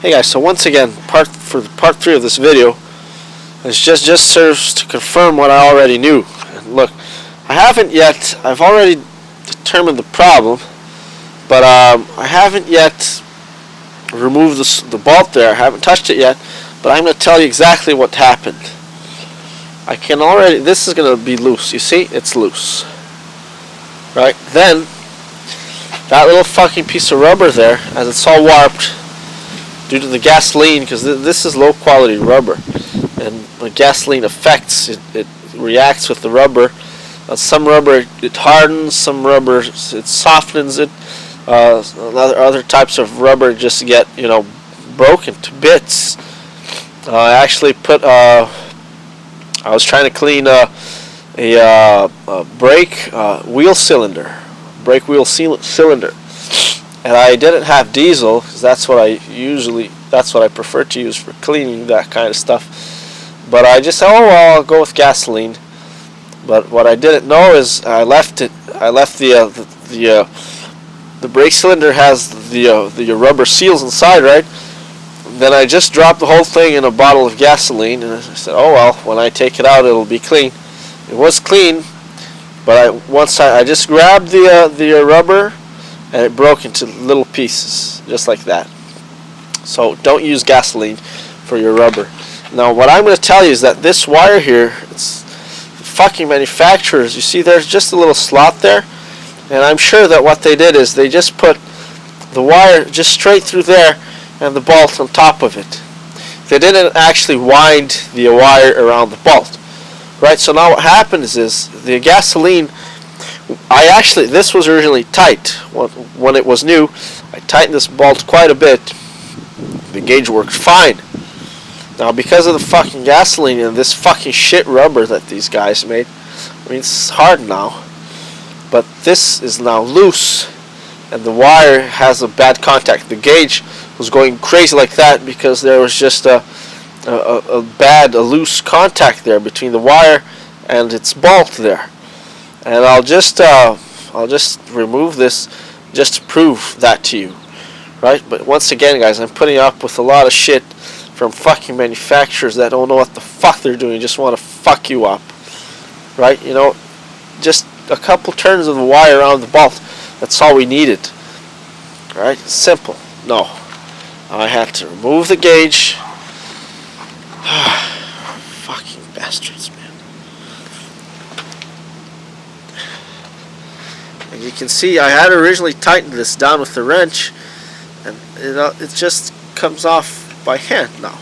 Hey guys, so once again, part 3 of this video is just serves to confirm what I already knew. And look, I've already determined the problem, but I haven't yet removed the bolt there. I haven't touched it yet, but I'm going to tell you exactly what happened. This is going to be loose. You see, it's loose. Right? Then, that little fucking piece of rubber there, as it's all warped, due to the gasoline, because this is low quality rubber, and the gasoline affects it reacts with the rubber. Some rubber it hardens, some rubber it softens it. Other types of rubber just get broken to bits. I actually put I was trying to clean a brake wheel cylinder, and I didn't have diesel because that's what I prefer to use for cleaning that kind of stuff. But I just said, oh well, I'll go with gasoline. But what I didn't know is I left the brake cylinder has the rubber seals inside, right? Then I just dropped the whole thing in a bottle of gasoline, and I said, oh well, when I take it out, it'll be clean. It was clean, but once I just grabbed the rubber, and it broke into little pieces, just like that. So don't use gasoline for your rubber. Now what I'm going to tell you is that this wire here, it's fucking manufacturers. You see there's just a little slot there, and I'm sure that what they did is they just put the wire just straight through there and the bolt on top of it. They didn't actually wind the wire around the bolt. Right, so now what happens is the gasoline, this was originally tight when it was new. I tightened this bolt quite a bit. The gauge worked fine. Now because of the fucking gasoline and this fucking shit rubber that these guys made, it's hard now. But this is now loose, and the wire has a bad contact. The gauge was going crazy like that because there was just a loose contact there between the wire and its bolt there. And I'll just remove this just to prove that to you, right? But once again, guys, I'm putting up with a lot of shit from fucking manufacturers that don't know what the fuck they're doing, just want to fuck you up, right? Just a couple turns of the wire around the bolt, that's all we needed, right? Simple. No, I had to remove the gauge. Fucking bastards, man. And you can see I had originally tightened this down with the wrench, and it just comes off by hand now.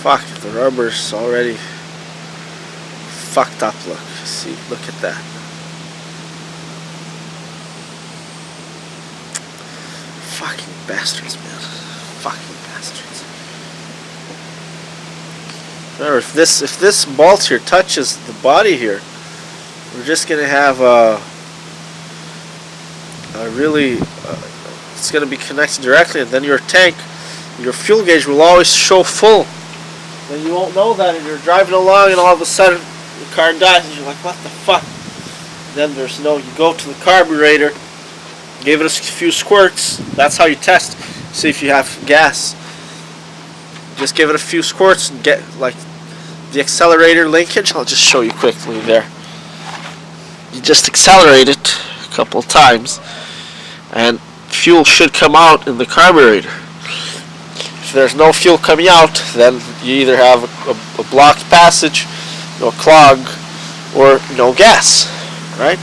Fuck, the rubber's already fucked up, look. See, look at that. Fucking bastards, man. Fucking bastards. Remember, if this bolt here touches the body here, we're just gonna have it's gonna be connected directly, and then your fuel gauge will always show full. Then you won't know that, and you're driving along and all of a sudden the car dies and you're like, what the fuck? Then you go to the carburetor, give it a few squirts. That's how you test, see if you have gas. Just give it a few squirts and get like the accelerator linkage. I'll just show you quickly there. You just accelerate it a couple of times and fuel should come out in the carburetor. If there's no fuel coming out, then you either have a blocked passage, clog, or no gas, right?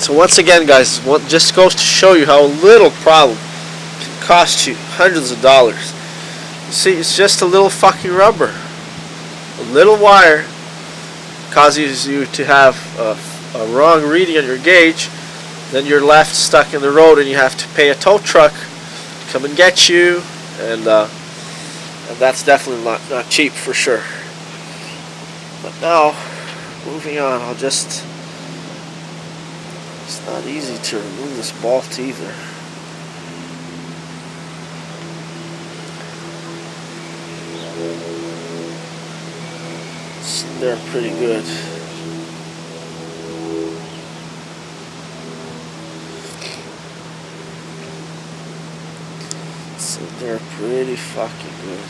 So once again, guys, what just goes to show you how a little problem can cost you hundreds of dollars. You see, it's just a little fucking rubber. A little wire causes you to have a wrong reading on your gauge. Then you're left stuck in the road and you have to pay a tow truck come and get you, and And that's definitely not cheap for sure. But now, moving on, it's not easy to remove this bolt either. They're pretty good. So they're pretty fucking good.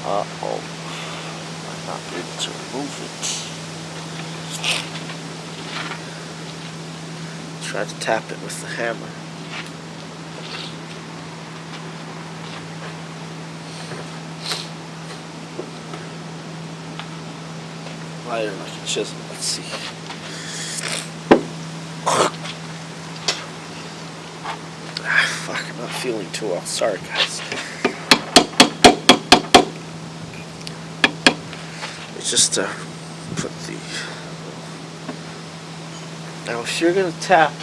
Uh-oh. I'm not able to remove it. Try to tap it with the hammer. Lighter like a chisel. Let's see. Fuck, I'm not feeling too well. Sorry, guys. It's just to put the... Now, if you're going to tap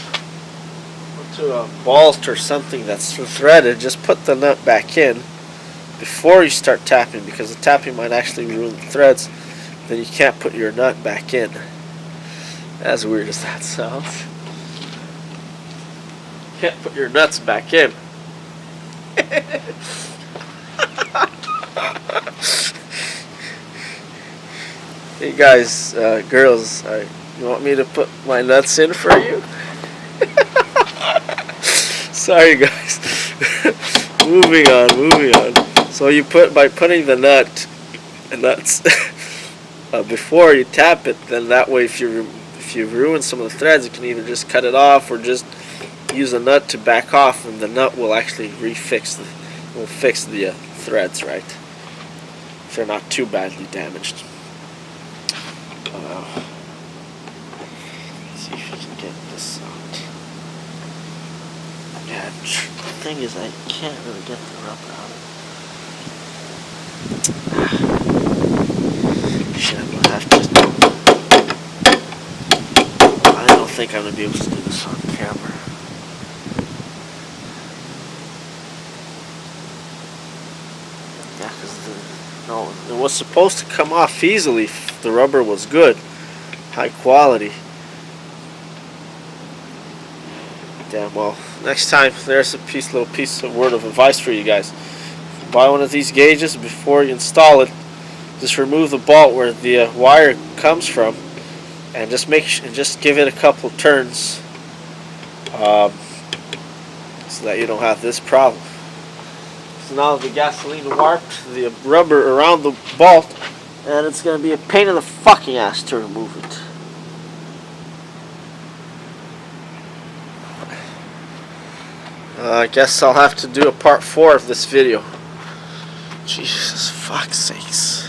onto a bolt or something that's threaded, just put the nut back in before you start tapping, because the tapping might actually ruin the threads. Then you can't put your nut back in. As weird as that sounds. Can't put your nuts back in. Hey guys, girls, you want me to put my nuts in for you? Sorry guys. Moving on. So you by putting the nuts before you tap it, then that way if you ruin some of the threads, you can either just cut it off or just use a nut to back off, and the nut will actually fix the threads, right? If they're not too badly damaged. Let's see if you can get this out. Yeah, the thing is I can't really get the rubber out of it. Shit, I'm gonna have to... I don't think I'm gonna be able to do this on camera. No, it was supposed to come off easily if the rubber was good, high quality. Damn, well, next time, there's a little piece of word of advice for you guys. If you buy one of these gauges, before you install it, just remove the bolt where the wire comes from, and just give it a couple turns, so that you don't have this problem. So now the gasoline warped the rubber around the bolt, and it's going to be a pain in the fucking ass to remove it. I guess I'll have to do a part 4 of this video. Jesus fuck's sakes.